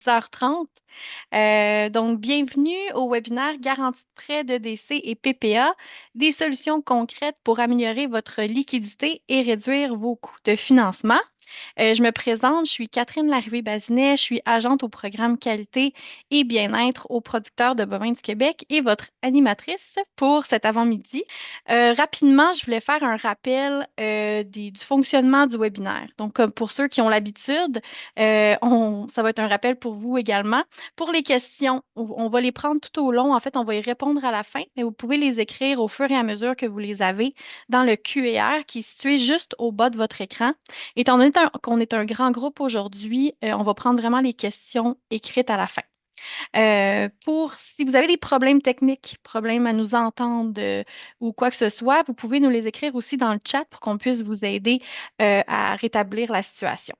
10h30. Donc, bienvenue au webinaire Garantie de prêt de DC et PPA, des solutions concrètes pour améliorer votre liquidité et réduire vos coûts de financement. Je me présente, je suis Catherine Larrivée-Bazinet, je suis agente au programme qualité et bien-être aux producteurs de bovins du Québec et votre animatrice pour cet avant-midi. Rapidement, je voulais faire un rappel du fonctionnement du webinaire. Donc, comme pour ceux qui ont l'habitude, ça va être un rappel pour vous également. Pour les questions, on va les prendre tout au long. En fait, on va y répondre à la fin, mais vous pouvez les écrire au fur et à mesure que vous les avez dans le QR qui est situé juste au bas de votre écran. Étant donné qu'on est un grand groupe aujourd'hui, on va prendre vraiment les questions écrites à la fin. Si vous avez des problèmes techniques, problèmes à nous entendre ou quoi que ce soit, vous pouvez nous les écrire aussi dans le chat pour qu'on puisse vous aider à rétablir la situation.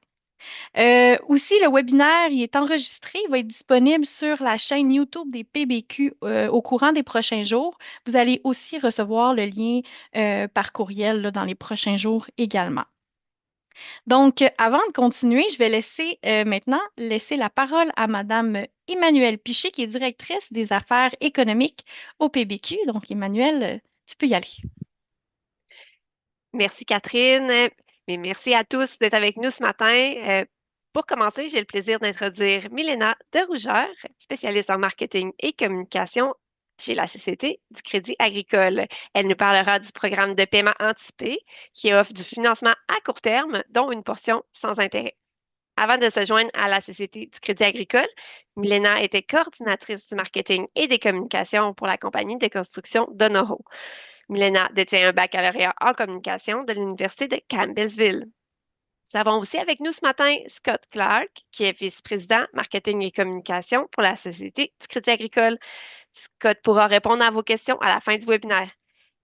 Aussi, le webinaire, il est enregistré, il va être disponible sur la chaîne YouTube des PBQ au courant des prochains jours. Vous allez aussi recevoir le lien par courriel là, dans les prochains jours également. Donc, avant de continuer, je vais maintenant laisser la parole à Madame Emmanuelle Piché, qui est directrice des affaires économiques au PBQ. Donc, Emmanuelle, tu peux y aller. Merci Catherine, mais merci à tous d'être avec nous ce matin. Pour commencer, j'ai le plaisir d'introduire Milena Derougeur, spécialiste en marketing et communication chez la Société du Crédit Agricole. Elle nous parlera du programme de paiement anticipé qui offre du financement à court terme, dont une portion sans intérêt. Avant de se joindre à la Société du Crédit Agricole, Milena était coordinatrice du marketing et des communications pour la compagnie de construction Donoho. Milena détient un baccalauréat en communication de l'Université de Campbellsville. Nous avons aussi avec nous ce matin Scott Clark, qui est vice-président marketing et communication pour la Société du Crédit Agricole. Scott pourra répondre à vos questions à la fin du webinaire.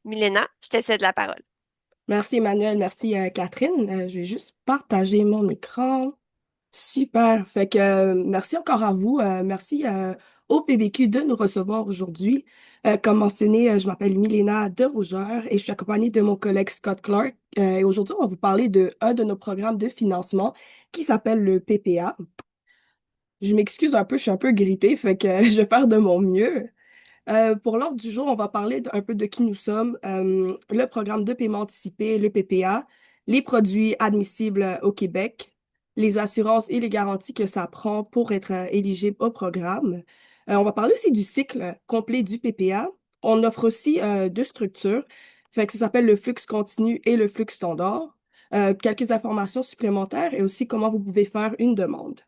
Milena, je te cède la parole. Merci Emmanuel, merci Catherine. Je vais juste partager mon écran. Super. Fait que merci encore à vous. Merci au PBQ de nous recevoir aujourd'hui. Comme mentionné, je m'appelle Milena de Rougeur et je suis accompagnée de mon collègue Scott Clark. Et aujourd'hui, on va vous parler de un de nos programmes de financement qui s'appelle le PPA. Je m'excuse un peu, je suis un peu grippée, fait que je vais faire de mon mieux. Pour l'ordre du jour, on va parler un peu de qui nous sommes, le programme de paiement anticipé, le PPA, les produits admissibles au Québec, les assurances et les garanties que ça prend pour être éligible au programme. On va parler aussi du cycle complet du PPA. On offre aussi deux structures, fait que ça s'appelle le flux continu et le flux standard. Quelques informations supplémentaires et aussi comment vous pouvez faire une demande.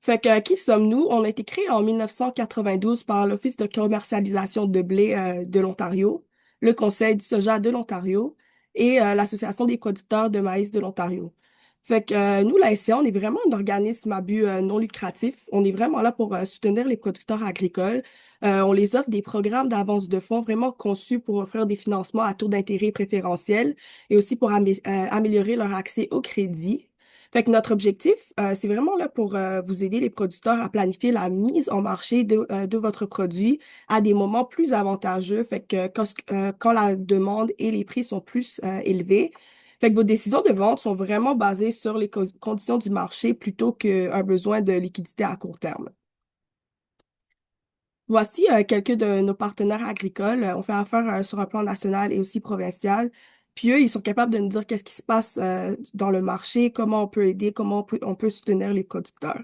Fait que, qui sommes-nous? On a été créé en 1992 par l'Office de commercialisation de blé de l'Ontario, le Conseil du soja de l'Ontario et l'Association des producteurs de maïs de l'Ontario. Fait que nous, la SCA, on est vraiment un organisme à but non lucratif. On est vraiment là pour soutenir les producteurs agricoles. On les offre des programmes d'avance de fonds vraiment conçus pour offrir des financements à taux d'intérêt préférentiel et aussi pour améliorer leur accès au crédit. Fait que notre objectif, c'est vraiment là pour vous aider les producteurs à planifier la mise en marché de votre produit à des moments plus avantageux. Fait que quand la demande et les prix sont plus élevés, fait que vos décisions de vente sont vraiment basées sur les conditions du marché plutôt qu'un besoin de liquidité à court terme. Voici quelques de nos partenaires agricoles. On fait affaire sur un plan national et aussi provincial. Puis eux, ils sont capables de nous dire qu'est-ce qui se passe dans le marché, comment on peut aider, comment on peut soutenir les producteurs.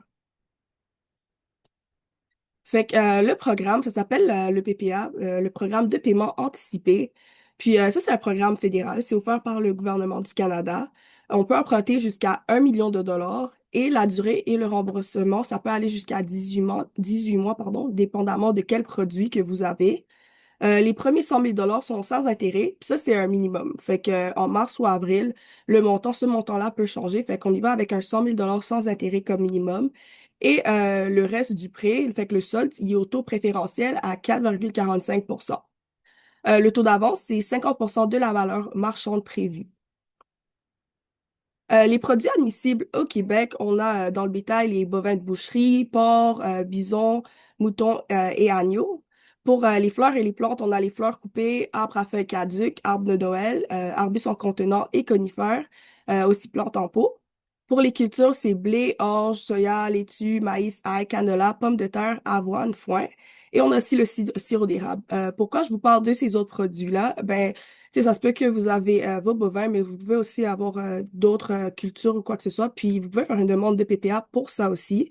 Fait que le programme, ça s'appelle le PPA, le programme de paiement anticipé. Puis ça, c'est un programme fédéral. C'est offert par le gouvernement du Canada. On peut emprunter jusqu'à 1 million de dollars et la durée et le remboursement, ça peut aller jusqu'à 18 mois, pardon, dépendamment de quel produit que vous avez. Les premiers 100 000 dollars sont sans intérêt, puis ça, c'est un minimum. Fait que en mars ou avril, ce montant-là peut changer. Fait qu'on y va avec un 100 000 dollars sans intérêt comme minimum. Et le reste du prêt, fait que le solde, il est au taux préférentiel à 4,45 Le taux d'avance, c'est 50 de la valeur marchande prévue. Les produits admissibles au Québec, on a dans le bétail les bovins de boucherie, porcs, bisons, moutons et agneaux. Pour les fleurs et les plantes, on a les fleurs coupées, arbres à feuilles caduques, arbres de Noël, arbustes en contenant et conifères, aussi plantes en pot. Pour les cultures, c'est blé, orge, soya, laitue, maïs, ail, canola, pommes de terre, avoine, foin. Et on a aussi le sirop d'érable. Pourquoi je vous parle de ces autres produits-là? Ben, tu sais, ça se peut que vous avez vos bovins, mais vous pouvez aussi avoir d'autres cultures ou quoi que ce soit. Puis vous pouvez faire une demande de PPA pour ça aussi.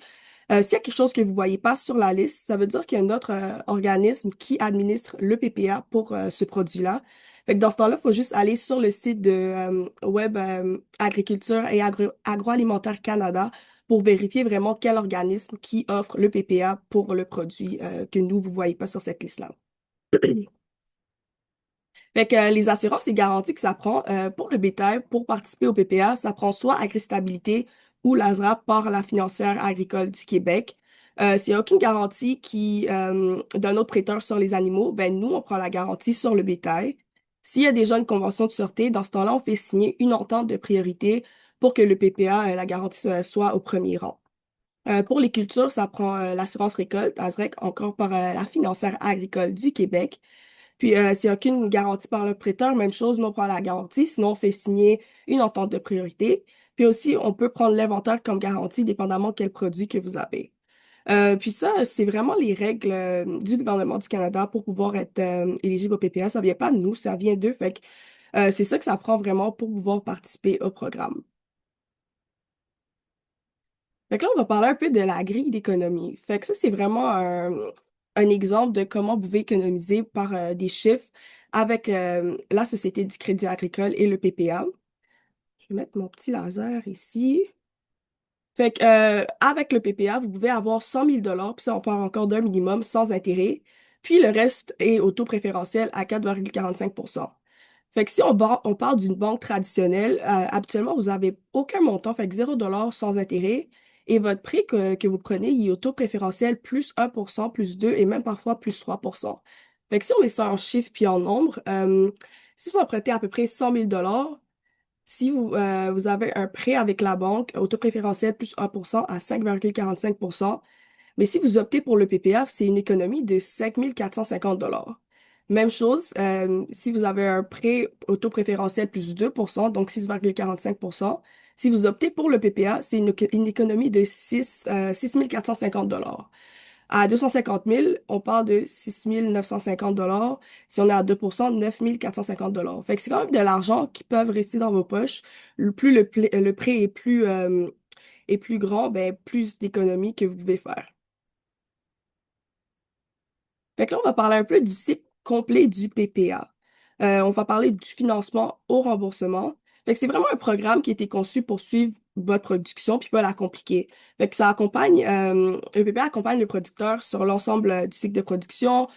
S'il y a quelque chose que vous voyez pas sur la liste, ça veut dire qu'il y a un autre organisme qui administre le PPA pour ce produit-là. Fait que dans ce temps-là, il faut juste aller sur le site de Web Agriculture et Agroalimentaire Canada pour vérifier vraiment quel organisme qui offre le PPA pour le produit que nous, vous voyez pas sur cette liste-là. Fait que les assurances et garanties que ça prend pour le bétail, pour participer au PPA, ça prend soit AgriStabilité ou l'ASRA par la financière agricole du Québec. S'il n'y a aucune garantie d'un autre prêteur sur les animaux, ben nous, on prend la garantie sur le bétail. S'il y a déjà une convention de sûreté, dans ce temps-là, on fait signer une entente de priorité pour que le PPA, la garantie soit au premier rang. Pour les cultures, ça prend l'assurance récolte, ASREC, encore par la financière agricole du Québec. Puis, s'il n'y a aucune garantie par le prêteur, même chose, nous, on prend la garantie. Sinon, on fait signer une entente de priorité. Puis aussi, on peut prendre l'inventaire comme garantie, dépendamment quel produit que vous avez. Puis ça, c'est vraiment les règles du gouvernement du Canada pour pouvoir être éligible au PPA. Ça vient pas de nous, ça vient d'eux. Fait que c'est ça que ça prend vraiment pour pouvoir participer au programme. Fait que là, on va parler un peu de la grille d'économie. Fait que ça, c'est vraiment un exemple de comment vous pouvez économiser par des chiffres avec la Société du Crédit Agricole et le PPA. Je vais mettre mon petit laser ici. Fait que, avec le PPA, vous pouvez avoir 100 000 puis ça, on parle encore d'un minimum sans intérêt. Puis le reste est au taux préférentiel à 4,45 Fait que si on parle d'une banque traditionnelle, habituellement, vous n'avez aucun montant, fait que 0 sans intérêt. Et votre prix que vous prenez, il est au taux préférentiel plus 1 plus 2 et même parfois plus 3 Fait que si on met ça en chiffres puis en nombre, si vous empruntez à peu près 100 000 si vous avez un prêt avec la banque au taux préférentiel plus 1 à 5,45 mais si vous optez pour le PPF, c'est une économie de 5 450 Même chose, si vous avez un prêt au taux préférentiel plus 2 donc 6,45 si vous optez pour le PPA, c'est une économie de 6 450 À 250 000, on parle de 6 950 Si on est à 2 9 450 Fait que c'est quand même de l'argent qui peuvent rester dans vos poches. Plus le prêt est plus grand, ben, plus d'économies que vous pouvez faire. Fait que là, on va parler un peu du cycle complet du PPA. On va parler du financement au remboursement. Fait que c'est vraiment un programme qui a été conçu pour suivre votre production puis pas la compliquer. Fait que ça accompagne, le PPA accompagne le producteur sur l'ensemble du cycle de production.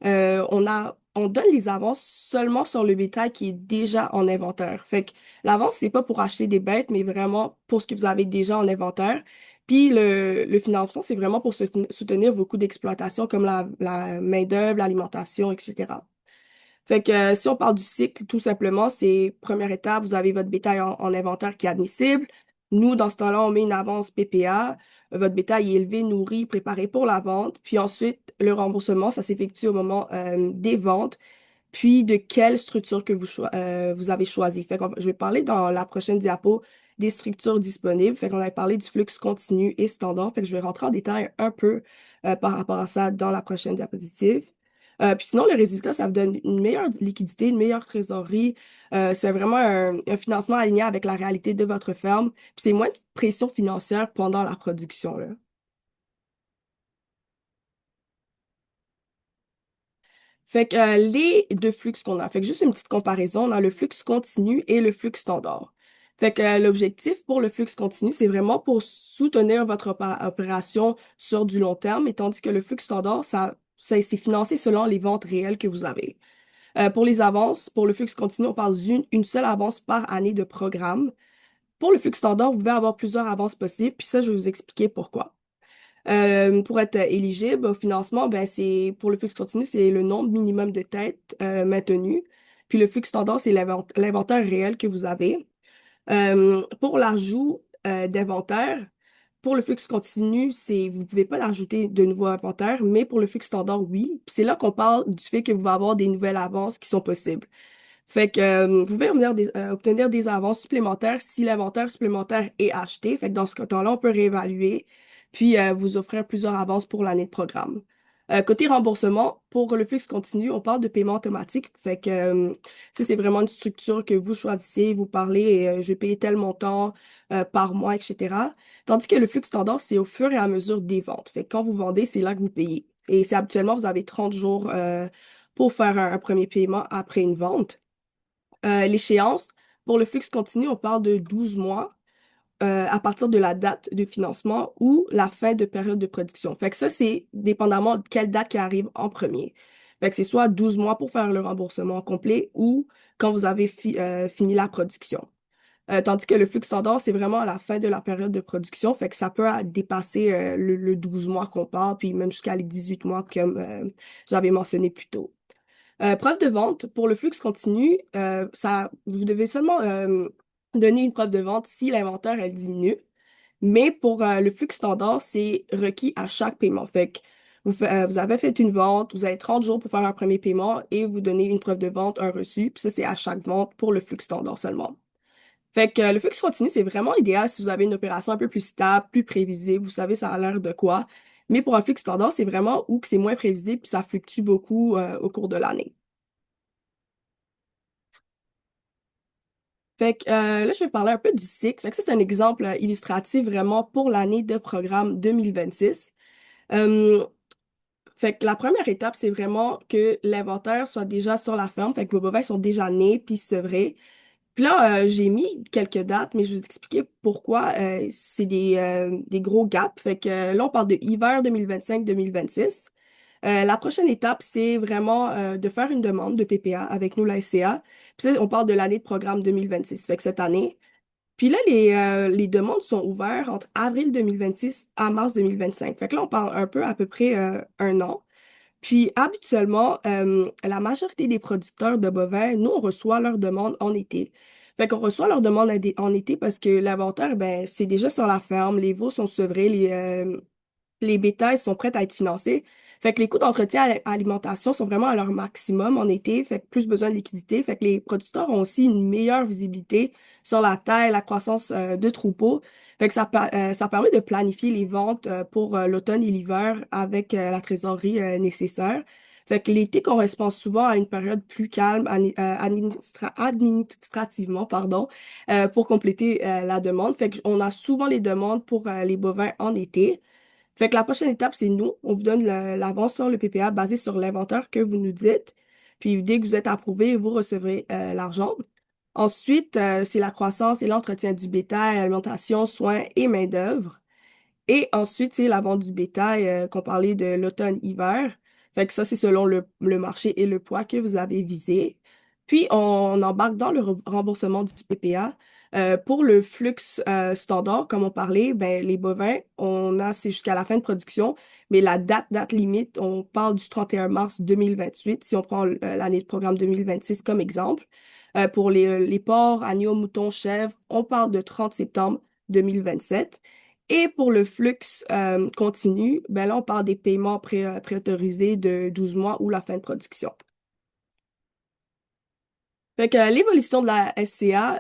On donne les avances seulement sur le bétail qui est déjà en inventaire. Fait que l'avance, c'est pas pour acheter des bêtes, mais vraiment pour ce que vous avez déjà en inventaire. Puis le financement, c'est vraiment pour soutenir vos coûts d'exploitation comme la main-d'œuvre, l'alimentation, etc. Fait que si on parle du cycle, tout simplement, c'est première étape, vous avez votre bétail en inventaire qui est admissible. Nous, dans ce temps-là, on met une avance PPA. Votre bétail est élevé, nourri, préparé pour la vente. Puis ensuite, le remboursement, ça s'effectue au moment des ventes puis de quelle structure que vous avez choisi. Je vais parler dans la prochaine diapo des structures disponibles. Fait qu'on avait parlé du flux continu et standard. Fait que je vais rentrer en détail un peu par rapport à ça dans la prochaine diapositive. Puis sinon, le résultat, ça vous donne une meilleure liquidité, une meilleure trésorerie. C'est vraiment un financement aligné avec la réalité de votre ferme. Puis c'est moins de pression financière pendant la production, là. Fait que les deux flux qu'on a, fait que juste une petite comparaison, on a le flux continu et le flux standard. Fait que l'objectif pour le flux continu, c'est vraiment pour soutenir votre opération sur du long terme, et tandis que le flux standard, c'est financé selon les ventes réelles que vous avez. Pour les avances, pour le flux continu, on parle d'une seule avance par année de programme. Pour le flux standard, vous pouvez avoir plusieurs avances possibles, puis ça, je vais vous expliquer pourquoi. Pour être éligible au financement, ben c'est pour le flux continu, c'est le nombre minimum de têtes maintenues. Puis le flux standard, c'est l'inventaire réel que vous avez. Pour l'ajout d'inventaire, pour le flux continu, vous ne pouvez pas ajouter de nouveaux inventaires, mais pour le flux standard, oui. Puis c'est là qu'on parle du fait que vous allez avoir des nouvelles avances qui sont possibles. Fait que vous pouvez obtenir des avances supplémentaires si l'inventaire supplémentaire est acheté. Fait que dans ce cas-là, on peut réévaluer puis vous offrir plusieurs avances pour l'année de programme. Côté remboursement, pour le flux continu, on parle de paiement automatique. Fait que ça, c'est vraiment une structure que vous choisissez, vous parlez, et, je vais payer tel montant par mois, etc. Tandis que le flux standard, c'est au fur et à mesure des ventes. Fait que quand vous vendez, c'est là que vous payez. Et c'est habituellement, vous avez 30 jours pour faire un premier paiement après une vente. L'échéance, pour le flux continu, on parle de 12 mois à partir de la date de financement ou la fin de période de production. Fait que ça, c'est dépendamment de quelle date qui arrive en premier. Fait que c'est soit 12 mois pour faire le remboursement complet ou quand vous avez fini la production. Tandis que le flux standard, c'est vraiment à la fin de la période de production. Fait que ça peut dépasser le 12 mois qu'on parle, puis même jusqu'à les 18 mois comme j'avais mentionné plus tôt. Preuve de vente, pour le flux continu, vous devez seulement donner une preuve de vente si l'inventaire elle diminue. Mais pour le flux standard, c'est requis à chaque paiement. Fait que vous avez fait une vente, vous avez 30 jours pour faire un premier paiement et vous donnez une preuve de vente, un reçu. Puis ça, c'est à chaque vente pour le flux standard seulement. Fait que le flux continu, c'est vraiment idéal si vous avez une opération un peu plus stable, plus prévisible, vous savez ça a l'air de quoi. Mais pour un flux standard, c'est vraiment où que c'est moins prévisible puis ça fluctue beaucoup au cours de l'année. Fait que là, je vais vous parler un peu du cycle. Fait que ça, c'est un exemple illustratif vraiment pour l'année de programme 2026. Euh, Fait que la première étape, c'est vraiment que l'inventaire soit déjà sur la ferme. Fait que vos bovins sont déjà nés puis sevrés. Puis là, j'ai mis quelques dates, mais je vais vous expliquer pourquoi c'est des gros gaps. Fait que là, on parle de hiver 2025-2026. La prochaine étape, c'est vraiment de faire une demande de PPA avec nous, la SCA. Puis ça, on parle de l'année de programme 2026, fait que cette année. Puis là, les demandes sont ouvertes entre avril 2026 à mars 2025. Fait que là, on parle un peu, à peu près un an. Puis habituellement, la majorité des producteurs de bovins, nous, on reçoit leurs demandes en été. Fait qu'on reçoit leurs demandes en été parce que l'inventaire, ben, c'est déjà sur la ferme, les veaux sont sevrés, les bétails sont prêts à être financés. Fait que les coûts d'entretien à l'alimentation sont vraiment à leur maximum en été, fait que plus besoin de liquidité. Fait que les producteurs ont aussi une meilleure visibilité sur la taille, la croissance de troupeaux. Fait que ça permet de planifier les ventes pour l'automne et l'hiver avec la trésorerie nécessaire. Fait que l'été correspond souvent à une période plus calme administrativement, pardon, pour compléter la demande. Fait qu'on a souvent les demandes pour les bovins en été. Fait que la prochaine étape, c'est nous. On vous donne l'avance sur le PPA basé sur l'inventaire que vous nous dites. Puis dès que vous êtes approuvé, vous recevrez l'argent. Ensuite, c'est la croissance et l'entretien du bétail, alimentation, soins et main-d'œuvre. Et ensuite, c'est la vente du bétail qu'on parlait de l'automne-hiver. Fait que ça, c'est selon le marché et le poids que vous avez visé. Puis, on embarque dans le remboursement du PPA. Pour le flux standard, comme on parlait, ben, les bovins, c'est jusqu'à la fin de production, mais la date limite, on parle du 31 mars 2028, si on prend l'année de programme 2026 comme exemple. Pour les porcs, agneaux, moutons, chèvres, on parle de 30 septembre 2027. Et pour le flux continu, ben là, on parle des paiements préautorisés de 12 mois ou la fin de production. Fait que l'évolution de la SCA,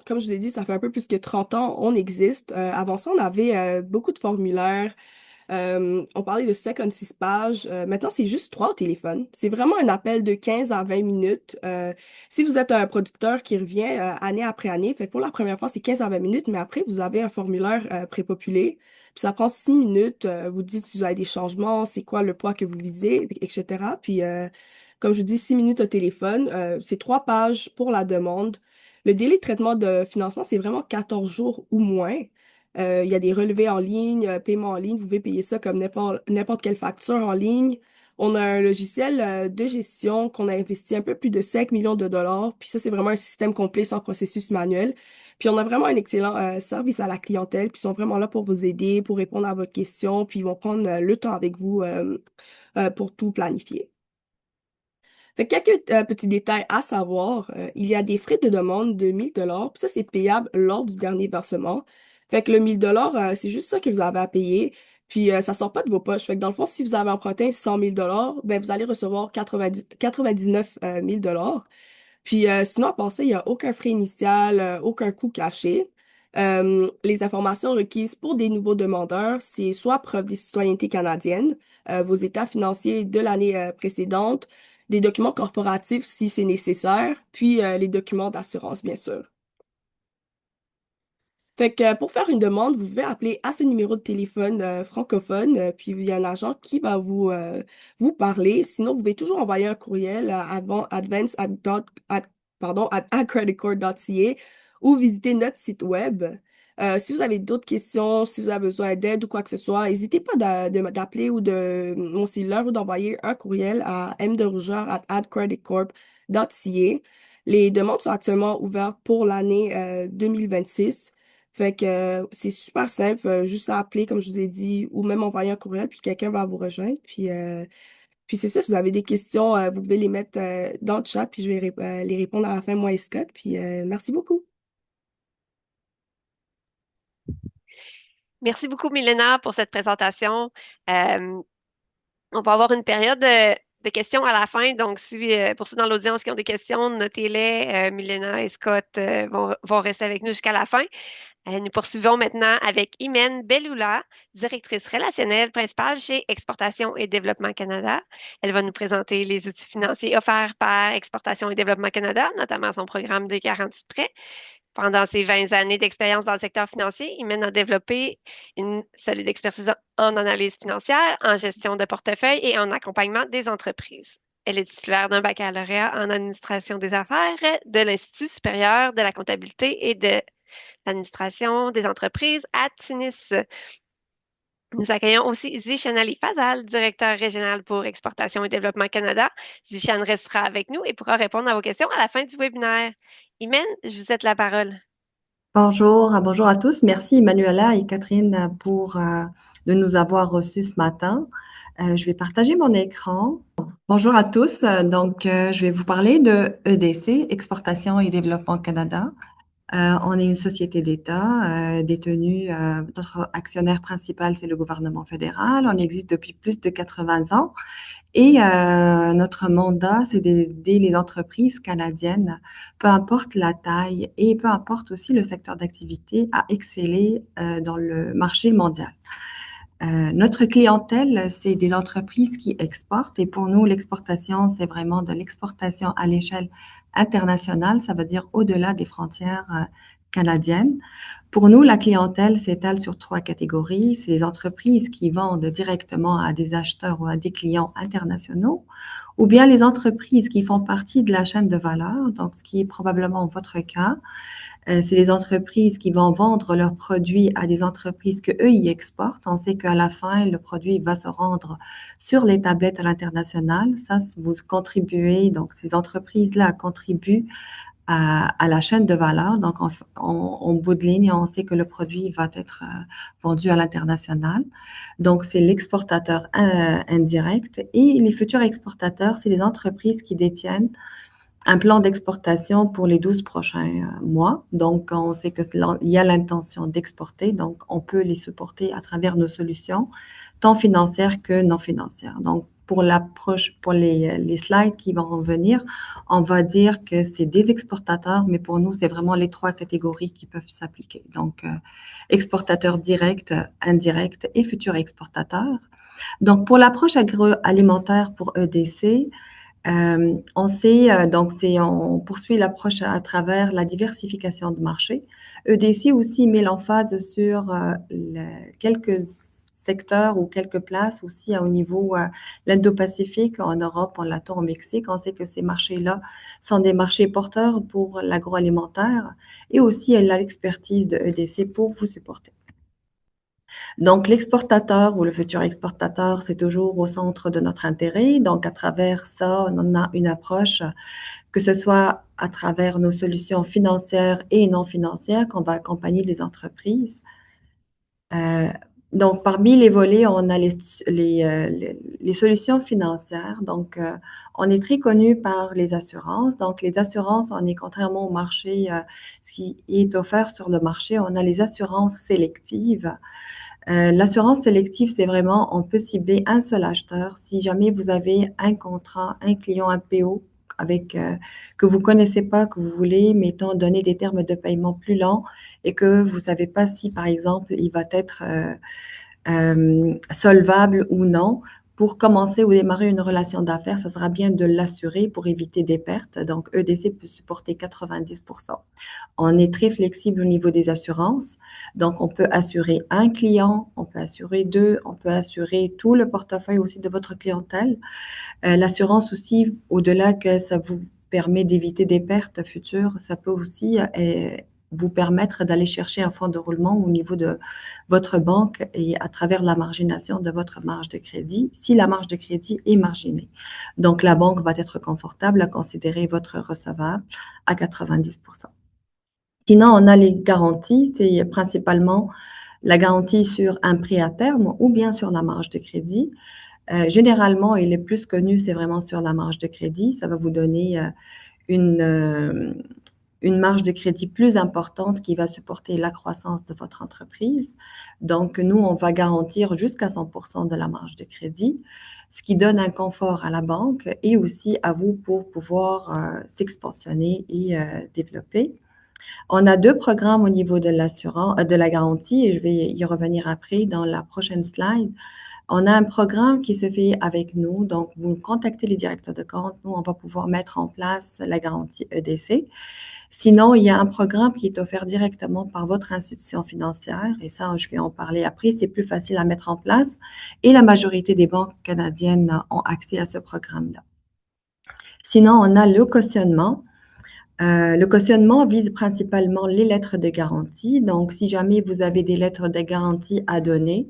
comme je vous l'ai dit, ça fait un peu plus que 30 ans, on existe. Avant ça, on avait beaucoup de formulaires. On parlait de 56 pages. Maintenant, c'est juste 3 au téléphone. C'est vraiment un appel de 15 à 20 minutes. Si vous êtes un producteur qui revient année après année, fait que pour la première fois, c'est 15 à 20 minutes, mais après, vous avez un formulaire prépopulé. Puis ça prend 6 minutes. Vous dites si vous avez des changements, c'est quoi le poids que vous visez, etc. Puis, comme je vous dis, 6 minutes au téléphone. C'est 3 pages pour la demande. Le délai de traitement de financement, c'est vraiment 14 jours ou moins. Il y a des relevés en ligne, paiement en ligne. Vous pouvez payer ça comme n'importe quelle facture en ligne. On a un logiciel de gestion qu'on a investi un peu plus de 5 millions de dollars. Puis ça, c'est vraiment un système complet sans processus manuel. Puis on a vraiment un excellent service à la clientèle. Puis ils sont vraiment là pour vous aider, pour répondre à votre question. Puis ils vont prendre le temps avec vous pour tout planifier. Fait que quelques petits détails à savoir, il y a des frais de demande de 1 000 $, puis ça, c'est payable lors du dernier versement. Fait que le 1 000 $, c'est juste ça que vous avez à payer, puis ça sort pas de vos poches. Fait que dans le fond, si vous avez emprunté 100 000 $, ben vous allez recevoir 99 000 $. Puis sinon, à part ça, il n'y a aucun frais initial, aucun coût caché. Les informations requises pour des nouveaux demandeurs, c'est soit preuve de citoyenneté canadienne, vos états financiers de l'année précédente, des documents corporatifs si c'est nécessaire, puis les documents d'assurance, bien sûr. Fait que pour faire une demande, vous pouvez appeler à ce numéro de téléphone francophone, puis il y a un agent qui va vous parler. Sinon, vous pouvez toujours envoyer un courriel à advance@creditcord.ca ou visiter notre site web. Si vous avez d'autres questions, si vous avez besoin d'aide ou quoi que ce soit, n'hésitez pas d'appeler ou de mon cellulaire ou d'envoyer un courriel à mderougeur@creditcorp.ca. Les demandes sont actuellement ouvertes pour l'année 2026. Fait que c'est super simple, juste à appeler, comme je vous ai dit, ou même envoyer un courriel, puis quelqu'un va vous rejoindre. Puis c'est ça, si vous avez des questions, vous pouvez les mettre dans le chat, puis je vais les répondre à la fin, moi et Scott. Puis merci beaucoup. Merci beaucoup, Milena, pour cette présentation. Euh, on va avoir une période de questions à la fin. Donc, si pour ceux dans l'audience qui ont des questions, notez-les. Milena et Scott vont rester avec nous jusqu'à la fin. Nous poursuivons maintenant avec Imen Belloula, directrice relationnelle principale chez Exportation et Développement Canada. Elle va nous présenter les outils financiers offerts par Exportation et Développement Canada, notamment son programme des garanties de prêt. Pendant ses 20 années d'expérience dans le secteur financier, Imen a développé une solide expertise en analyse financière, en gestion de portefeuille et en accompagnement des entreprises. Elle est titulaire d'un baccalauréat en administration des affaires de l'Institut supérieur de la comptabilité et de l'administration des entreprises à Tunis. Nous accueillons aussi Zishan Ali Fazal, directeur régional pour Exportation et Développement Canada. Zishan restera avec nous et pourra répondre à vos questions à la fin du webinaire. Imen, je vous cède la parole. Bonjour, bonjour à tous. Merci Manuela et Catherine pour de nous avoir reçus ce matin. Je vais partager mon écran. Bonjour à tous. Je vais vous parler de EDC, Exportation et Développement Canada. On est une société d'État détenue, notre actionnaire principal, c'est le gouvernement fédéral. On existe depuis plus de 80 ans et notre mandat, c'est d'aider les entreprises canadiennes, peu importe la taille et peu importe aussi le secteur d'activité, à exceller dans le marché mondial. Notre clientèle, c'est des entreprises qui exportent et pour nous, l'exportation, c'est vraiment de l'exportation à l'échelle internationale, ça veut dire au-delà des frontières canadiennes. Pour nous, la clientèle s'étale sur 3 catégories. C'est les entreprises qui vendent directement à des acheteurs ou à des clients internationaux, ou bien les entreprises qui font partie de la chaîne de valeur, donc ce qui est probablement votre cas. C'est les entreprises qui vont vendre leurs produits à des entreprises que eux y exportent. On sait qu'à la fin, le produit va se rendre sur les tablettes à l'international. Ça, vous contribuez, donc ces entreprises-là contribuent à la chaîne de valeur. Donc, en bout de ligne, on sait que le produit va être vendu à l'international. Donc, c'est l'exportateur indirect. Et les futurs exportateurs, c'est les entreprises qui détiennent un plan d'exportation pour les 12 prochains mois. Donc, on sait qu'il y a l'intention d'exporter, donc on peut les supporter à travers nos solutions, tant financières que non financières. Donc, pour les slides qui vont venir, on va dire que c'est des exportateurs, mais pour nous, c'est vraiment les 3 catégories qui peuvent s'appliquer. Donc, exportateurs directs, indirects et futurs exportateurs. Donc, pour l'approche agroalimentaire pour EDC, on poursuit l'approche à travers la diversification de marché. EDC aussi met l'emphase sur quelques secteurs ou quelques places aussi au niveau l'Indo-Pacifique, en Europe, en Latin, au Mexique. On sait que ces marchés-là sont des marchés porteurs pour l'agroalimentaire et aussi elle a l'expertise de EDC pour vous supporter. Donc, l'exportateur ou le futur exportateur, c'est toujours au centre de notre intérêt. Donc, à travers ça, on a une approche, que ce soit à travers nos solutions financières et non financières, qu'on va accompagner les entreprises. Donc, parmi les volets, on a les solutions financières. Donc, on est très connu par les assurances. Donc, les assurances, on est contrairement au marché, ce qui est offert sur le marché, on a les assurances sélectives. L'assurance sélective, c'est vraiment, on peut cibler un seul acheteur. Si jamais vous avez un contrat, un client, un PO que vous connaissez pas, que vous voulez, mettons, donner des termes de paiement plus lents et que vous savez pas si, par exemple, il va être solvable ou non. Pour commencer ou démarrer une relation d'affaires, ça sera bien de l'assurer pour éviter des pertes. Donc, EDC peut supporter 90%. On est très flexible au niveau des assurances. Donc, on peut assurer un client, on peut assurer deux, on peut assurer tout le portefeuille aussi de votre clientèle. L'assurance aussi, au-delà que ça vous permet d'éviter des pertes futures, ça peut aussi vous permettre d'aller chercher un fonds de roulement au niveau de votre banque et à travers la margination de votre marge de crédit, si la marge de crédit est marginée. Donc, la banque va être confortable à considérer votre recevable à 90%. Sinon, on a les garanties, c'est principalement la garantie sur un prêt à terme ou bien sur la marge de crédit. Généralement, et les plus connus, c'est vraiment sur la marge de crédit. Ça va vous donner une, euh, une marge de crédit plus importante qui va supporter la croissance de votre entreprise. Donc, nous, on va garantir jusqu'à 100% de la marge de crédit, ce qui donne un confort à la banque et aussi à vous pour pouvoir s'expansionner et développer. On a deux programmes au niveau de l'assurance, de la garantie, et je vais y revenir après dans la prochaine slide. On a un programme qui se fait avec nous. Donc, vous contactez les directeurs de compte. Nous, on va pouvoir mettre en place la garantie EDC. Sinon, il y a un programme qui est offert directement par votre institution financière. Et ça, je vais en parler après. C'est plus facile à mettre en place. Et la majorité des banques canadiennes ont accès à ce programme-là. Sinon, on a le cautionnement. Le cautionnement vise principalement les lettres de garantie. Donc, si jamais vous avez des lettres de garantie à donner,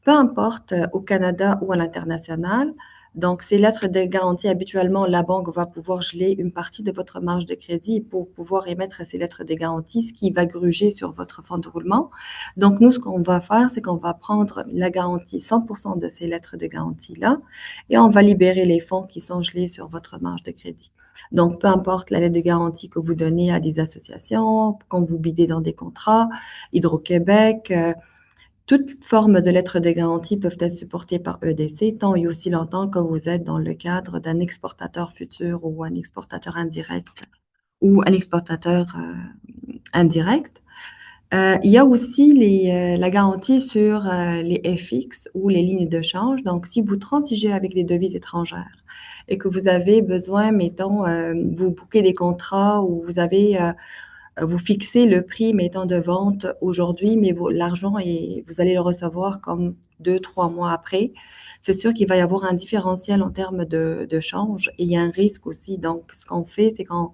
peu importe au Canada ou à l'international. Donc, ces lettres de garantie, habituellement, la banque va pouvoir geler une partie de votre marge de crédit pour pouvoir émettre ces lettres de garantie, ce qui va gruger sur votre fonds de roulement. Donc, nous, ce qu'on va faire, c'est qu'on va prendre la garantie, 100% de ces lettres de garantie-là, et on va libérer les fonds qui sont gelés sur votre marge de crédit. Donc, peu importe la lettre de garantie que vous donnez à des associations, quand vous bidez dans des contrats, Hydro-Québec, toute forme de lettres de garantie peuvent être supportées par EDC tant et aussi longtemps que vous êtes dans le cadre d'un exportateur futur ou un exportateur indirect ou un exportateur indirect. Il y a aussi la garantie sur les FX ou les lignes de change. Donc, si vous transigez avec des devises étrangères et que vous avez besoin, mettons, vous bouquez des contrats ou vous fixez le prix, mettons, de vente aujourd'hui, mais l'argent, vous allez le recevoir comme 2, 3 mois après. C'est sûr qu'il va y avoir un différentiel en termes de change et il y a un risque aussi. Donc, ce qu'on fait, c'est qu'on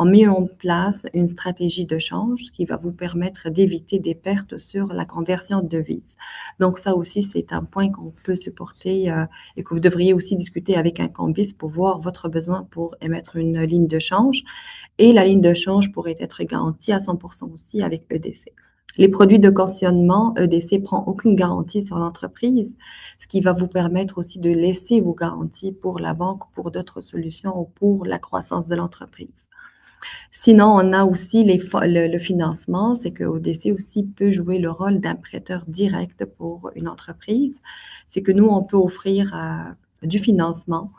met en place une stratégie de change qui va vous permettre d'éviter des pertes sur la conversion de devises. Donc, ça aussi, c'est un point qu'on peut supporter et que vous devriez aussi discuter avec un cambiste pour voir votre besoin pour émettre une ligne de change. Et la ligne de change pourrait être garantie à 100% aussi avec EDC. Les produits de cautionnement, EDC prend aucune garantie sur l'entreprise, ce qui va vous permettre aussi de laisser vos garanties pour la banque, pour d'autres solutions ou pour la croissance de l'entreprise. Sinon, on a aussi le financement, c'est que ODC aussi peut jouer le rôle d'un prêteur direct pour une entreprise. C'est que nous, on peut offrir du financement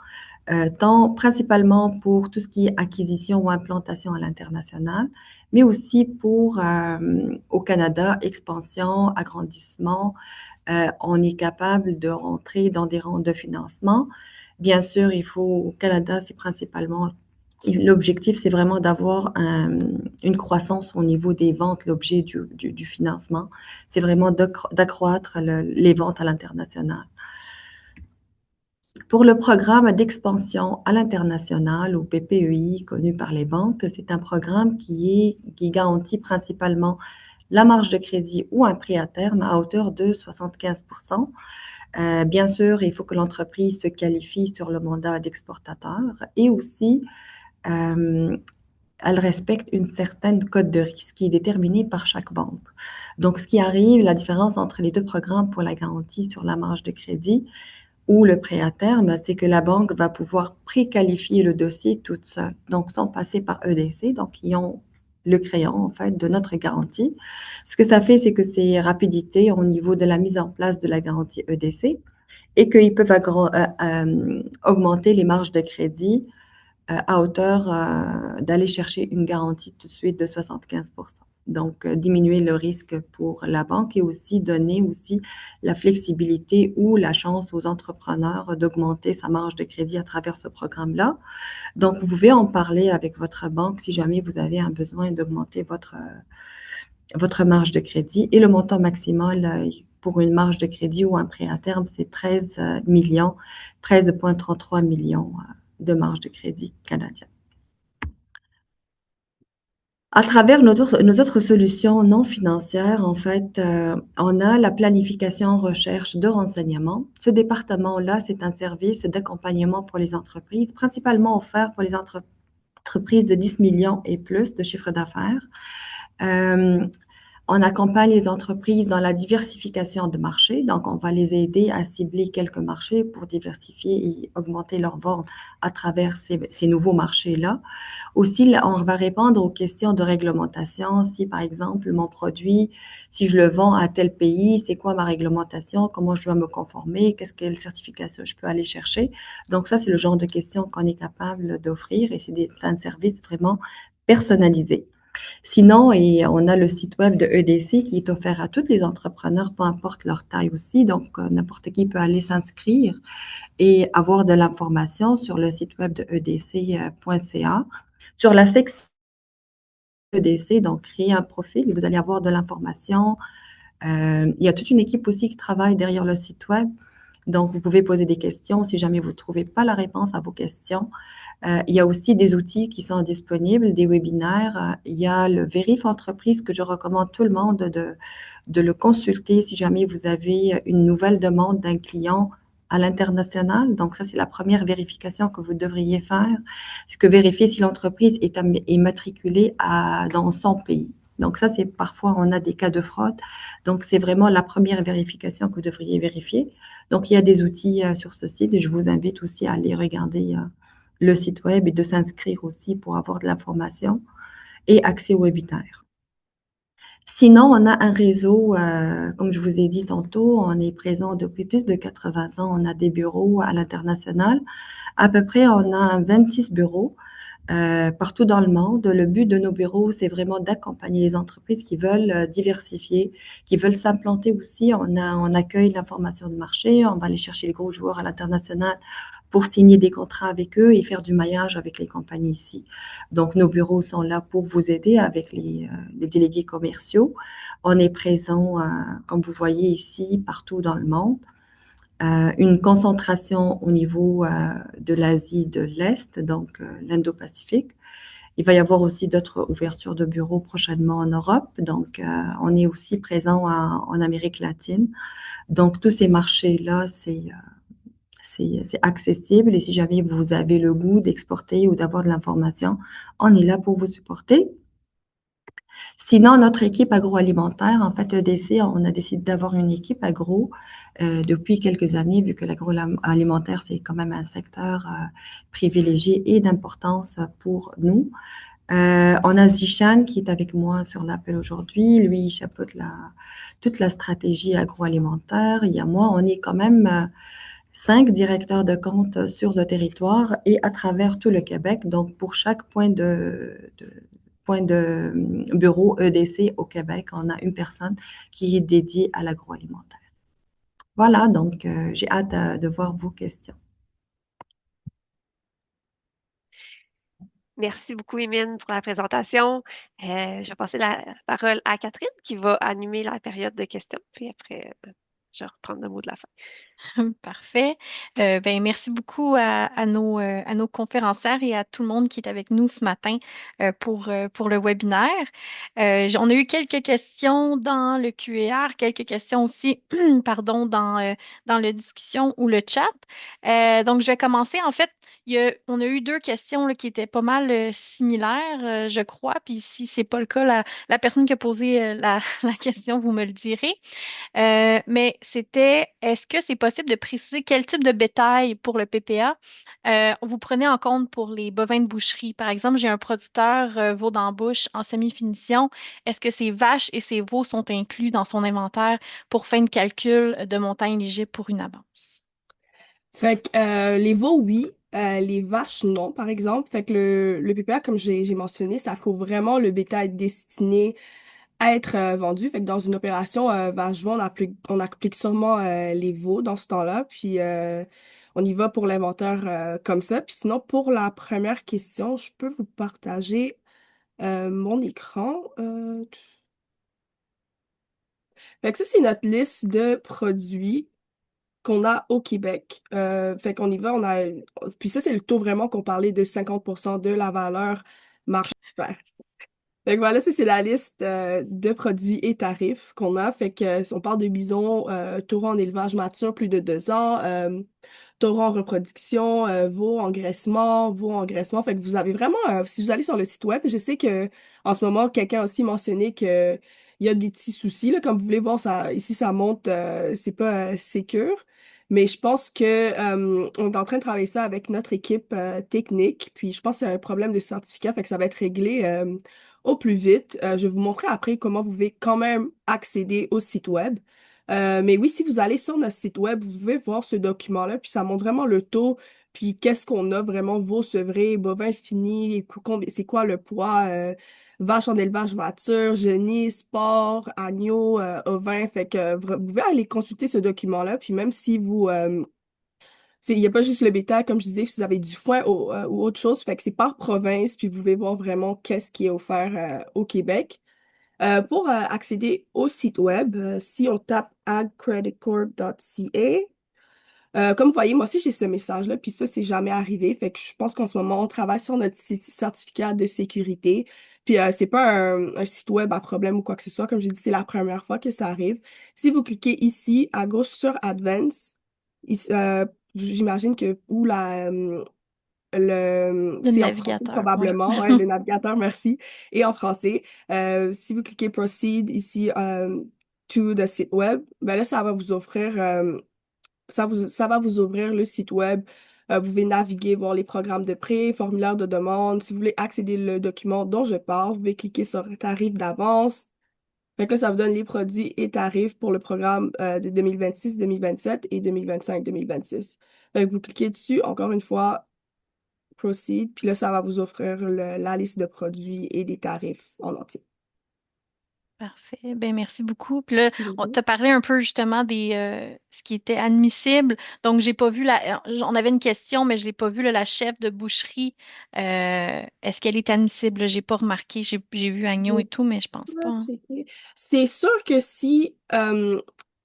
tant principalement pour tout ce qui est acquisition ou implantation à l'international, mais aussi pour au Canada, expansion, agrandissement. On est capable de rentrer dans des rangs de financement. Bien sûr, au Canada, c'est principalement l'objectif, c'est vraiment d'avoir une croissance au niveau des ventes, l'objet du financement. C'est vraiment d'accroître les ventes à l'international. Pour le programme d'expansion à l'international, ou PPEI, connu par les banques, c'est un programme qui garantit principalement la marge de crédit ou un prêt à terme à hauteur de 75%. Bien sûr, il faut que l'entreprise se qualifie sur le mandat d'exportateur et aussi elle respecte une certaine cote de risque qui est déterminée par chaque banque. Donc, ce qui arrive, la différence entre les deux programmes pour la garantie sur la marge de crédit ou le prêt à terme, c'est que la banque va pouvoir préqualifier le dossier toute seule, donc sans passer par EDC, donc ils ont le crayon en fait de notre garantie. Ce que ça fait, c'est que c'est rapidité au niveau de la mise en place de la garantie EDC et qu'ils peuvent augmenter les marges de crédit à hauteur d'aller chercher une garantie tout de suite de 75%. Donc, diminuer le risque pour la banque et aussi donner aussi la flexibilité ou la chance aux entrepreneurs d'augmenter sa marge de crédit à travers ce programme-là. Donc, vous pouvez en parler avec votre banque si jamais vous avez un besoin d'augmenter votre marge de crédit. Et le montant maximal pour une marge de crédit ou un prêt à terme, c'est 13 millions, 13,33 millions de marge de crédit canadien. À travers nos autres solutions non financières, en fait, on a la planification recherche de renseignements. Ce département-là, c'est un service d'accompagnement pour les entreprises, principalement offert pour les entreprises de 10 millions et plus de chiffre d'affaires. On accompagne les entreprises dans la diversification de marchés. Donc, on va les aider à cibler quelques marchés pour diversifier et augmenter leurs ventes à travers ces nouveaux marchés-là. Aussi, là, on va répondre aux questions de réglementation. Si, par exemple, mon produit, si je le vends à tel pays, c'est quoi ma réglementation? Comment je dois me conformer? Quelle certification je peux aller chercher? Donc, ça, c'est le genre de questions qu'on est capable d'offrir et c'est un service vraiment personnalisé. Sinon, et on a le site web de EDC qui est offert à tous les entrepreneurs, peu importe leur taille aussi. Donc, n'importe qui peut aller s'inscrire et avoir de l'information sur le site web de edc.ca. Sur la section EDC, donc créer un profil et vous allez avoir de l'information. Il y a toute une équipe aussi qui travaille derrière le site web. Donc, vous pouvez poser des questions si jamais vous ne trouvez pas la réponse à vos questions. Il y a aussi des outils qui sont disponibles, des webinaires. Il y a le Vérif Entreprise que je recommande tout le monde de le consulter si jamais vous avez une nouvelle demande d'un client à l'international. Donc, ça, c'est la première vérification que vous devriez faire. C'est que vérifier si l'entreprise est matriculée dans son pays. Donc, ça, c'est parfois, on a des cas de fraude. Donc, c'est vraiment la première vérification que vous devriez vérifier. Donc, il y a des outils sur ce site et je vous invite aussi à aller regarder le site web et de s'inscrire aussi pour avoir de l'information et accès au webinaire. Sinon, on a un réseau, comme je vous ai dit tantôt, on est présent depuis plus de 80 ans. On a des bureaux à l'international. À peu près, on a 26 bureaux partout dans le monde. Le but de nos bureaux, c'est vraiment d'accompagner les entreprises qui veulent diversifier, qui veulent s'implanter aussi. On accueille l'information de marché, on va aller chercher les gros joueurs à l'international pour signer des contrats avec eux et faire du maillage avec les compagnies ici. Donc, nos bureaux sont là pour vous aider avec les délégués commerciaux. On est présent, comme vous voyez ici, partout dans le monde. Une concentration au niveau de l'Asie de l'Est, donc l'Indo-Pacifique. Il va y avoir aussi d'autres ouvertures de bureaux prochainement en Europe. Donc, on est aussi présent en Amérique latine. Donc, tous ces marchés-là, c'est accessible. Et si jamais vous avez le goût d'exporter ou d'avoir de l'information, on est là pour vous supporter. Sinon, notre équipe agroalimentaire, en fait, EDC, on a décidé d'avoir une équipe agro depuis quelques années, vu que l'agroalimentaire, c'est quand même un secteur privilégié et d'importance pour nous. On a Zishan qui est avec moi sur l'appel aujourd'hui. Lui, il chapeaute toute la stratégie agroalimentaire. Il y a moi, on est quand même 5 directeurs de compte sur le territoire et à travers tout le Québec. Donc, pour chaque point de bureau EDC au Québec, on a une personne qui est dédiée à l'agroalimentaire. Voilà, donc j'ai hâte de voir vos questions. Merci beaucoup, Émine, pour la présentation. Je vais passer la parole à Catherine qui va animer la période de questions. Puis après, je vais reprendre le mot de la fin. Parfait. Ben, merci beaucoup à nos conférencières et à tout le monde qui est avec nous ce matin pour le webinaire. On a eu quelques questions dans le QER, quelques questions aussi, pardon, dans la discussion ou le chat. Donc, je vais commencer. En fait, on a eu deux questions là, qui étaient pas mal similaires, je crois. Puis si c'est pas le cas, la personne qui a posé la question, vous me le direz. Mais c'était, est-ce que c'est possible de préciser quel type de bétail pour le PPA vous prenez en compte pour les bovins de boucherie? Par exemple, j'ai un producteur veau d'embauche en semi-finition. Est-ce que ces vaches et ces veaux sont inclus dans son inventaire pour fin de calcul de montant éligible pour une avance? Fait que les veaux, oui. Les vaches, non, par exemple. Fait que le PPA, comme j'ai mentionné, ça couvre vraiment le bétail destiné à être vendu. Fait que dans une opération vache-veau, on applique sûrement les veaux dans ce temps-là. Puis on y va pour l'inventaire comme ça. Puis sinon, pour la première question, je peux vous partager mon écran. Fait que ça, c'est notre liste de produits qu'on a au Québec. Fait qu'on y va, puis ça, c'est le taux vraiment qu'on parlait de 50% de la valeur marché. Fait que voilà, ça, c'est la liste de produits et tarifs qu'on a. Fait que si on parle de bison, taureau en élevage mature, plus de 2 ans, taureau en reproduction, veau en engraissement. Fait que vous avez vraiment, si vous allez sur le site web, je sais que en ce moment, quelqu'un a aussi mentionné que il y a des petits soucis, là. Comme vous voulez voir, ça, ici, ça monte, c'est pas sécure. Mais je pense que on est en train de travailler ça avec notre équipe technique. Puis je pense que c'est un problème de certificat, fait que ça va être réglé au plus vite. Je vais vous montrer après comment vous pouvez quand même accéder au site web. Mais oui, si vous allez sur notre site web, vous pouvez voir ce document-là, puis ça montre vraiment le taux, puis qu'est-ce qu'on a vraiment, veau sevré, bovin fini, et c'est quoi le poids, vache en élevage mature, genisse, porc, agneau, ovin. Fait que vous pouvez aller consulter ce document-là, puis même si il n'y a pas juste le bétail, comme je disais, si vous avez du foin ou autre chose, fait que c'est par province, puis vous pouvez voir vraiment qu'est-ce qui est offert au Québec. Pour accéder au site web, si on tape agcreditcorp.ca, comme vous voyez, moi aussi j'ai ce message-là, puis ça, c'est jamais arrivé. Fait que je pense qu'en ce moment, on travaille sur notre certificat de sécurité. Puis c'est pas un site web à problème ou quoi que ce soit. Comme j'ai dit, c'est la première fois que ça arrive. Si vous cliquez ici, à gauche sur Advance, j'imagine que où Le c'est en français navigateur, ouais. probablement, ouais, le navigateur, merci, et en français. Si vous cliquez Proceed ici to the site web, ben là, ça va vous offrir, ça va vous ouvrir le site web. Vous pouvez naviguer, voir les programmes de prêt, formulaire de demande. Si vous voulez accéder au document dont je parle, vous pouvez cliquer sur tarif d'avance. Fait que là, ça vous donne les produits et tarifs pour le programme de 2026, 2027 et 2025, 2026. Fait que vous cliquez dessus, encore une fois, Proceed, puis là, ça va vous offrir la liste de produits et des tarifs en entier. Parfait. Ben, merci beaucoup. Puis là, on Mhm. t'a parlé un peu justement des ce qui était admissible. Donc, j'ai pas vu on avait une question, mais je l'ai pas vu, là, la chef de boucherie. Est-ce qu'elle est admissible? Là, j'ai pas remarqué. J'ai vu agneau et tout, mais je pense pas, hein. C'est sûr que si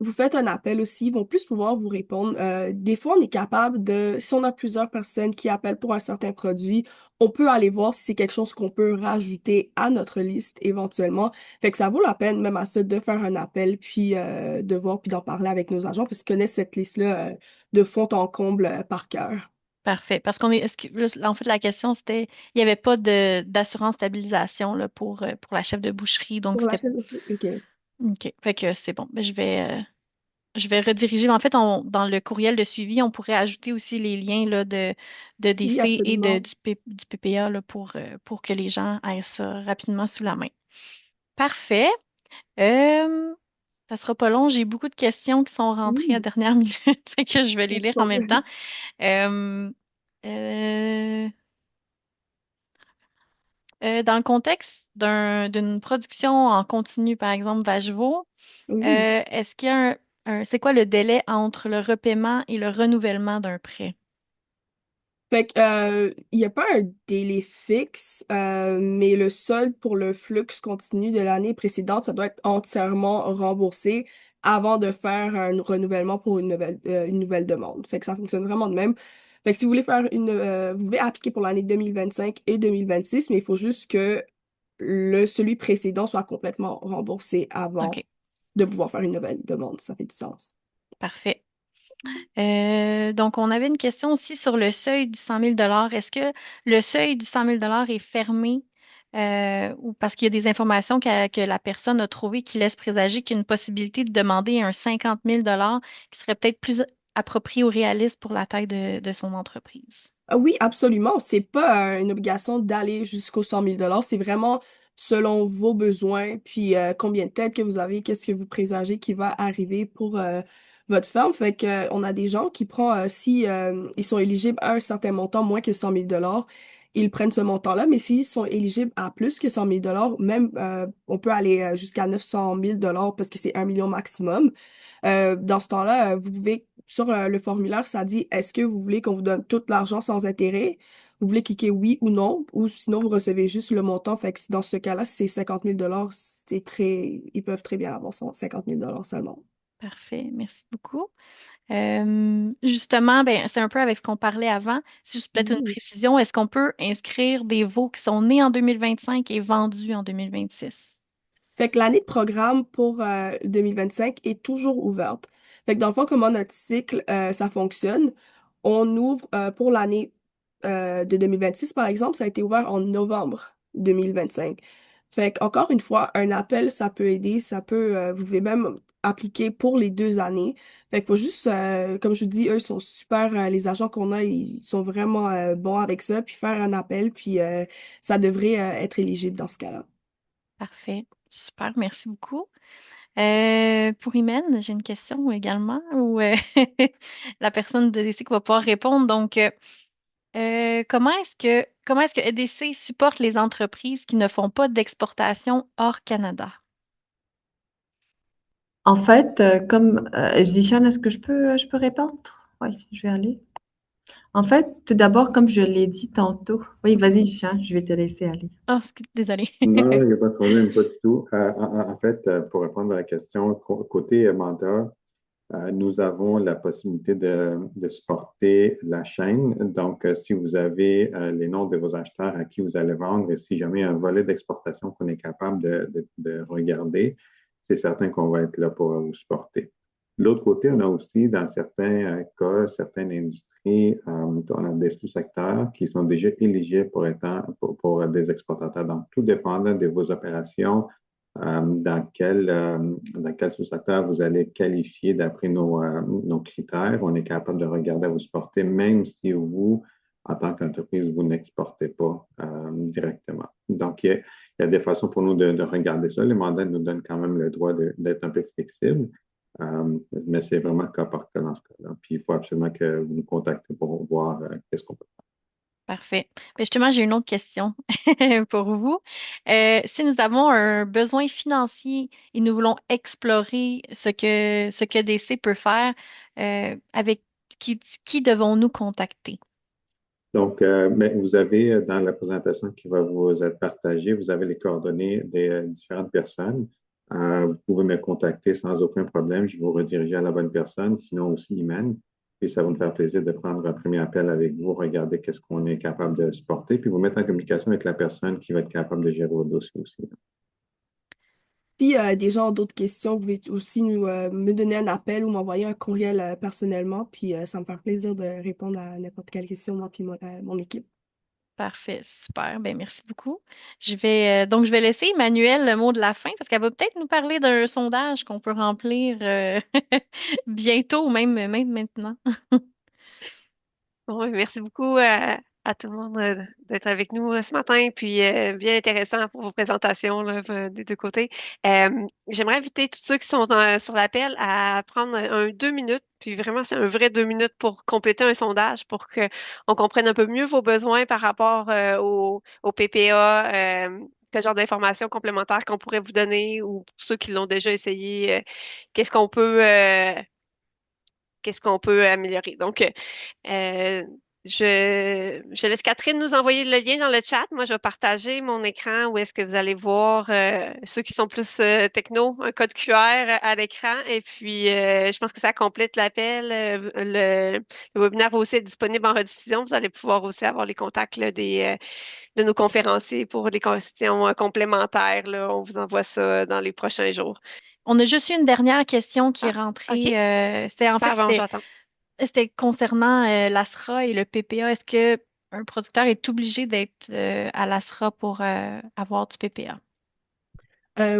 vous faites un appel aussi, ils vont plus pouvoir vous répondre. Des fois, on est capable si on a plusieurs personnes qui appellent pour un certain produit, on peut aller voir si c'est quelque chose qu'on peut rajouter à notre liste éventuellement. Fait que ça vaut la peine, même à ça, de faire un appel, puis de voir, puis d'en parler avec nos agents, parce qu'ils connaissent cette liste-là de fond en comble par cœur. Parfait. Parce qu'on est, en fait, la question, c'était, il n'y avait pas d'assurance stabilisation là, pour la chef de boucherie. Donc, Pour la c'était, chaîne, OK. OK. Fait que c'est bon. Ben, je vais rediriger. En fait, dans le courriel de suivi, on pourrait ajouter aussi les liens là, de Oui, DC et absolument. du PPA là, pour que les gens aient ça rapidement sous la main. Parfait. Euh, Ça sera pas long. J'ai beaucoup de questions qui sont rentrées à Oui, dernière minute. Fait que je vais les pas de lire en même problème. temps. Euh, euh, dans le contexte d'une production en continu, par exemple, Vacheveau, Oui. est-ce qu'il y a c'est quoi le délai entre le repaiement et le renouvellement d'un prêt? Fait que, il n'y a pas un délai fixe, mais le solde pour le flux continu de l'année précédente, ça doit être entièrement remboursé avant de faire un renouvellement pour une nouvelle demande. Fait que ça fonctionne vraiment de même. Fait que si vous voulez vous pouvez appliquer pour l'année 2025 et 2026, mais il faut juste que celui précédent soit complètement remboursé avant OK, de pouvoir faire une nouvelle demande. Ça fait du sens. parfait. Donc, on avait une question aussi sur le seuil du 100 000. Est-ce que le seuil du 100 000 est fermé ou parce qu'il y a des informations que la personne a trouvées qui laissent présager qu'il y a une possibilité de demander un 50 000 qui serait peut-être plus approprié ou réaliste pour la taille de son entreprise? Ah oui, absolument. C'est pas une obligation d'aller jusqu'aux 100 000 $. C'est vraiment selon vos besoins, puis combien de têtes que vous avez, qu'est-ce que vous présagez qui va arriver pour votre ferme. Fait que, on a des gens qui prennent, si ils sont éligibles à un certain montant, moins que 100 000 ils prennent ce montant-là. Mais s'ils sont éligibles à plus que 100 000 même, on peut aller jusqu'à 900 000 parce que c'est 1 million maximum. Dans ce temps-là, vous pouvez, sur le formulaire, ça dit, est-ce que vous voulez qu'on vous donne tout l'argent sans intérêt? Vous voulez cliquer oui ou non, ou sinon vous recevez juste le montant. Fait que dans ce cas-là, si c'est 50 000 ils peuvent très bien avoir 50 000 seulement. Parfait, merci beaucoup. Justement, ben, c'est un peu avec ce qu'on parlait avant. C'est juste peut-être une Mhm. précision. Est-ce qu'on peut inscrire des veaux qui sont nés en 2025 et vendus en 2026? Fait que l'année de programme pour 2025 est toujours ouverte. Fait que dans le fond, comment notre cycle, ça fonctionne, on ouvre pour l'année de 2026, par exemple, ça a été ouvert en novembre 2025. Fait que, encore une fois, un appel, ça peut aider, vous pouvez même appliquer pour les 2 années. Fait qu'il faut juste, comme je vous dis, eux sont super, les agents qu'on a, ils sont vraiment bons avec ça, puis faire un appel, puis ça devrait être éligible dans ce cas-là. Parfait. Super, merci beaucoup. Pour Imen, j'ai une question également, ou la personne de DC qui va pouvoir répondre. Donc, comment est-ce que EDC supporte les entreprises qui ne font pas d'exportation hors Canada? En fait, comme Zichan, est-ce que je peux répondre? Oui, je vais aller. En fait, tout d'abord, comme je l'ai dit tantôt, oui, vas-y, Zichan, je vais te laisser aller. Ah, désolée. Non, il n'y a pas de problème, pas du tout. En fait, pour répondre à la question, côté mandat, nous avons la possibilité de supporter la chaîne. Donc, si vous avez les noms de vos acheteurs à qui vous allez vendre et si jamais il y a un volet d'exportation qu'on est capable de regarder, c'est certain qu'on va être là pour vous supporter. De l'autre côté, on a aussi, dans certains cas, certaines industries, on a des sous-secteurs qui sont déjà éligibles pour des exportateurs. Donc, tout dépendant de vos opérations, dans quel sous-secteur vous allez qualifier d'après nos critères. On est capable de regarder à vous supporter, même si vous, en tant qu'entreprise, vous n'exportez pas directement. Donc, il y a des façons pour nous de regarder ça. Les mandats nous donnent quand même le droit d'être un peu flexible, mais c'est vraiment cas par cas dans ce cas-là. Puis, il faut absolument que vous nous contactez pour voir qu'est-ce qu'on peut faire. Parfait. Ben, justement, j'ai une autre question pour vous. Si nous avons un besoin financier et nous voulons explorer ce que DC peut faire, avec qui devons-nous contacter? Donc, mais vous avez dans la présentation qui va vous être partagée, vous avez les coordonnées des différentes personnes. Vous pouvez me contacter sans aucun problème. Je vais vous rediriger à la bonne personne, sinon aussi Iman. Puis ça va nous faire plaisir de prendre un premier appel avec vous, regarder qu'est-ce qu'on est capable de supporter, puis vous mettre en communication avec la personne qui va être capable de gérer votre dossier aussi. Si des gens ont d'autres questions, vous pouvez aussi me donner un appel ou m'envoyer un courriel personnellement, puis ça me fait plaisir de répondre à n'importe quelle question, moi puis mon équipe. Parfait, super. Ben, merci beaucoup. Donc, je vais laisser Emmanuel le mot de la fin parce qu'elle va peut-être nous parler d'un sondage qu'on peut remplir bientôt ou même maintenant. Bon, merci beaucoup à tout le monde d'être avec nous ce matin, puis bien intéressant pour vos présentations là, des deux côtés. J'aimerais inviter tous ceux qui sont sur l'appel à prendre 2 minutes, puis vraiment c'est un vrai 2 minutes pour compléter un sondage pour qu'on comprenne un peu mieux vos besoins par rapport au PPA. Quel genre d'informations complémentaires qu'on pourrait vous donner ou pour ceux qui l'ont déjà essayé, qu'est-ce qu'on peut qu'est-ce qu'on peut améliorer. Donc, euh, je laisse Catherine nous envoyer le lien dans le chat. Moi, je vais partager mon écran où est-ce que vous allez voir ceux qui sont plus techno, un code QR à l'écran. Et puis, je pense que ça complète l'appel. Le webinaire va aussi être disponible en rediffusion. Vous allez pouvoir aussi avoir les contacts là, de nos conférenciers pour des questions complémentaires. Là. On vous envoie ça dans les prochains jours. On a juste eu une dernière question qui est Ah, OK. rentrée. C'était en fait Super, bon, c'était j'attends. c'était concernant l'ASRA et le PPA. Est-ce que un producteur est obligé d'être à l'ASRA pour avoir du PPA?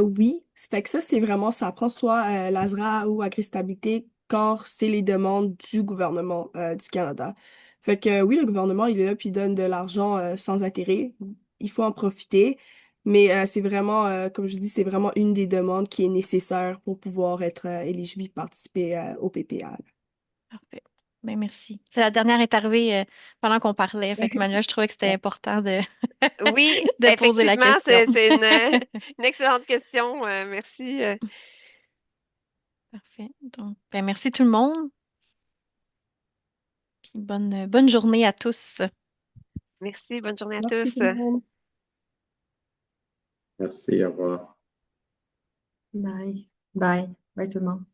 Oui, fait que ça, c'est vraiment, ça prend soit l'ASRA ou Agristabilité quand c'est les demandes du gouvernement du Canada. Fait que oui, le gouvernement, il est là puis il donne de l'argent sans intérêt. Il faut en profiter. Mais c'est vraiment, comme je dis, c'est vraiment une des demandes qui est nécessaire pour pouvoir être éligible et participer au PPA. Parfait. Ben, merci. C'est la dernière est arrivée pendant qu'on parlait. Fait que Manuel, je trouvais que c'était important Oui, de poser la effectivement, question. c'est une excellente question. Merci. Parfait. Donc, ben, merci tout le monde. Puis bonne journée à tous. Merci. Bonne journée à Merci tous. tout le monde. Merci, au revoir. Bye. Bye. Bye tout le monde.